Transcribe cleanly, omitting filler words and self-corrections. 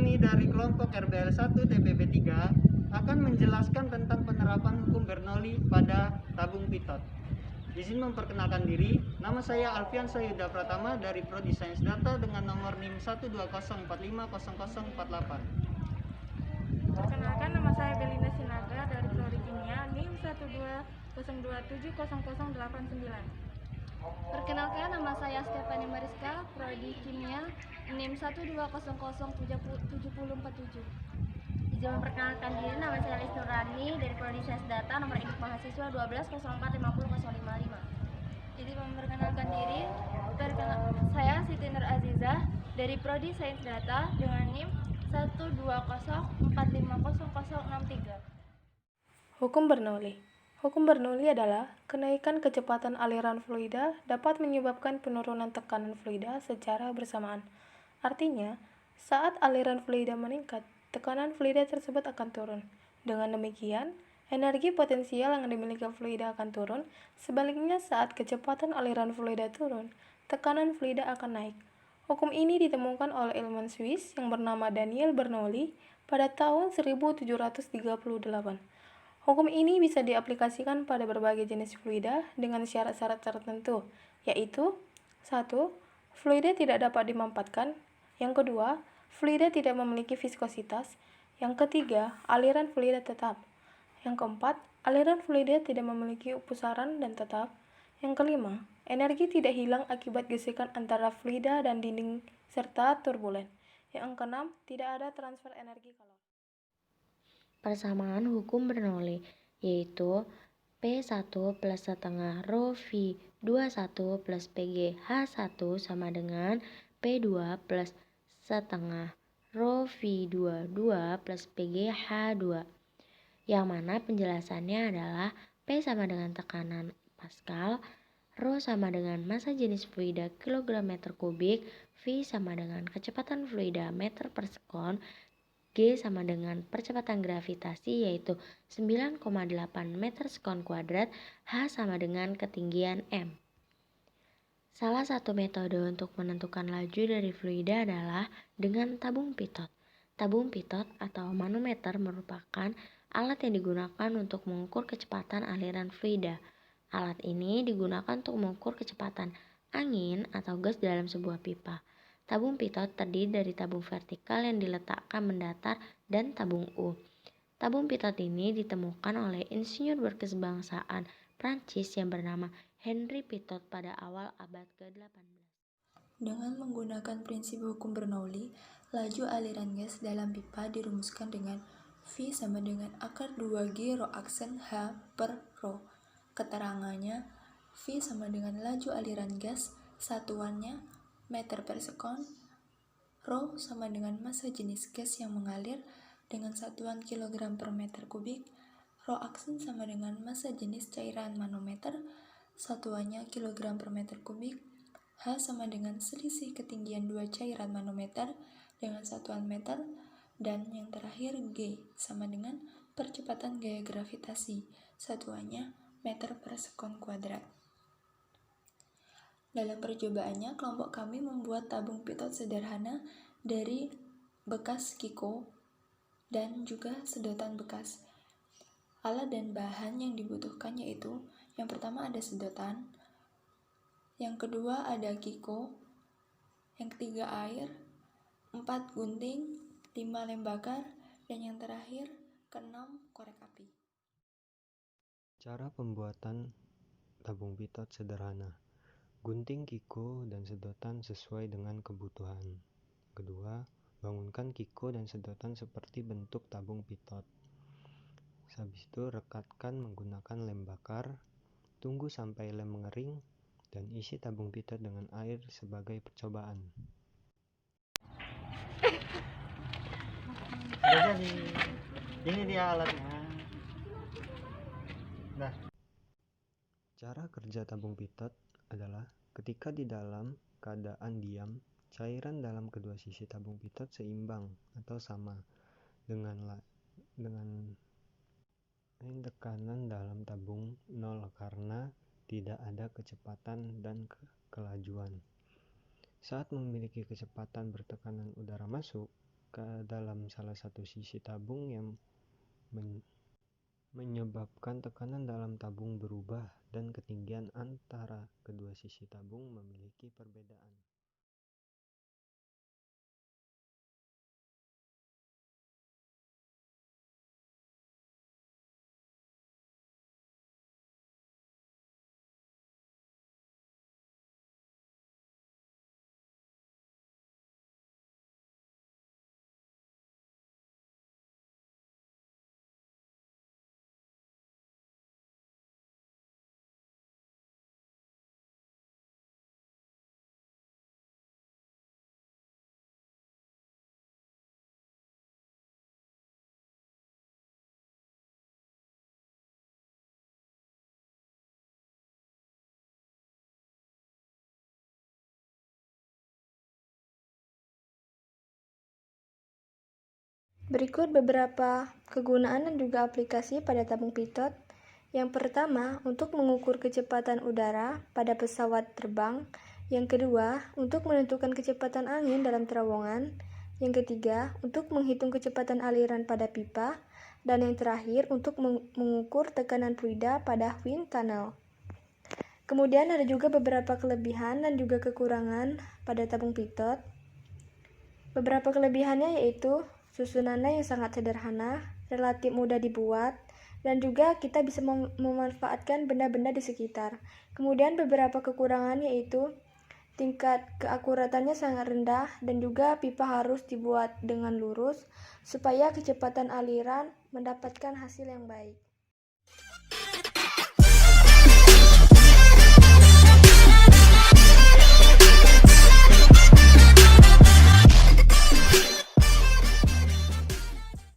kami dari kelompok RBL 1 TPB 3 akan menjelaskan tentang penerapan hukum Bernoulli pada tabung pitot. Izin memperkenalkan diri, nama saya Alfian Sayuda Pratama dari Prodi Sains Data dengan nomor NIM 120450048. Perkenalkan, nama saya Belinda Sinaga dari Prodi Kimia NIM 120270089. Perkenalkan, nama saya Stefani Mariska, Prodi Kimia, NIM 1207047. Izin memperkenalkan diri, nama saya Lis Nurani dari Prodi Sains Data, nomor induk mahasiswa 1204500555. Izin memperkenalkan diri, saya Siti Nur Azizah dari Prodi Sains Data dengan NIM 120450063. Hukum Bernoulli. Hukum Bernoulli adalah kenaikan kecepatan aliran fluida dapat menyebabkan penurunan tekanan fluida secara bersamaan. Artinya, saat aliran fluida meningkat, tekanan fluida tersebut akan turun. Dengan demikian, energi potensial yang dimiliki fluida akan turun. Sebaliknya, saat kecepatan aliran fluida turun, tekanan fluida akan naik. Hukum ini ditemukan oleh ilmuwan Swiss yang bernama Daniel Bernoulli pada tahun 1738. Hukum ini bisa diaplikasikan pada berbagai jenis fluida dengan syarat-syarat tertentu, yaitu 1. Fluida tidak dapat dimampatkan. Yang kedua, fluida tidak memiliki viskositas. Yang ketiga, aliran fluida tetap. Yang keempat, aliran fluida tidak memiliki pusaran dan tetap. Yang kelima, energi tidak hilang akibat gesekan antara fluida dan dinding serta turbulen. Yang keenam, tidak ada transfer energi kalor. Persamaan hukum Bernoulli yaitu P1 plus setengah rho V21 plus PG H1 sama dengan P2 plus setengah rho V22 plus PG H2, yang mana penjelasannya adalah P sama dengan tekanan Pascal, rho sama dengan massa jenis fluida kilogram meter kubik, V sama dengan kecepatan fluida meter per sekon, G sama dengan percepatan gravitasi yaitu 9,8 meter sekon kuadrat, H sama dengan ketinggian M. Salah satu metode untuk menentukan laju dari fluida adalah dengan tabung pitot. Tabung pitot atau manometer merupakan alat yang digunakan untuk mengukur kecepatan aliran fluida. Alat ini digunakan untuk mengukur kecepatan angin atau gas dalam sebuah pipa. Tabung pitot terdiri dari tabung vertikal yang diletakkan mendatar dan tabung U. Tabung pitot ini ditemukan oleh insinyur berkebangsaan Prancis yang bernama Henri Pitot pada awal abad ke-18. Dengan menggunakan prinsip hukum Bernoulli, laju aliran gas dalam pipa dirumuskan dengan V sama dengan akar 2G rho aksen H per rho. Keterangannya, V sama dengan laju aliran gas, satuannya meter per sekon, rho sama dengan massa jenis gas yang mengalir dengan satuan kilogram per meter kubik, rho aksen sama dengan massa jenis cairan manometer, satuannya kilogram per meter kubik, H sama dengan selisih ketinggian dua cairan manometer dengan satuan meter, dan yang terakhir G sama dengan percepatan gaya gravitasi, satuannya meter per sekon kuadrat. Dalam percobaannya, kelompok kami membuat tabung pitot sederhana dari bekas kiko dan juga sedotan bekas. Alat dan bahan yang dibutuhkan yaitu yang pertama ada sedotan, yang kedua ada kiko, yang ketiga air, 4 gunting, 5 lem bakar, dan yang terakhir keenam korek api. Cara pembuatan tabung pitot sederhana. Gunting kiko dan sedotan sesuai dengan kebutuhan. Kedua, bangunkan kiko dan sedotan seperti bentuk tabung pitot. Habis itu rekatkan menggunakan lem bakar, tunggu sampai lem mengering, dan isi tabung pitot dengan air sebagai percobaan. Sudah jadi. Ini dia alatnya. Nah, Cara kerja tabung pitot adalah ketika di dalam keadaan diam, cairan dalam kedua sisi tabung pitot seimbang atau sama dengan tekanan dalam tabung 0 karena tidak ada kecepatan dan kelajuan. Saat memiliki kecepatan bertekanan udara masuk, ke dalam salah satu sisi tabung yang menyebabkan tekanan dalam tabung berubah dan ketinggian antara kedua sisi tabung memiliki perbedaan. Berikut beberapa kegunaan dan juga aplikasi pada tabung pitot. Yang pertama, untuk mengukur kecepatan udara pada pesawat terbang. Yang kedua, untuk menentukan kecepatan angin dalam terowongan. Yang ketiga, untuk menghitung kecepatan aliran pada pipa. Dan yang terakhir, untuk mengukur tekanan fluida pada wind tunnel. Kemudian ada juga beberapa kelebihan dan juga kekurangan pada tabung pitot. Beberapa kelebihannya yaitu susunannya yang sangat sederhana, relatif mudah dibuat, dan juga kita bisa memanfaatkan benda-benda di sekitar. Kemudian beberapa kekurangannya yaitu tingkat keakuratannya sangat rendah dan juga pipa harus dibuat dengan lurus supaya kecepatan aliran mendapatkan hasil yang baik.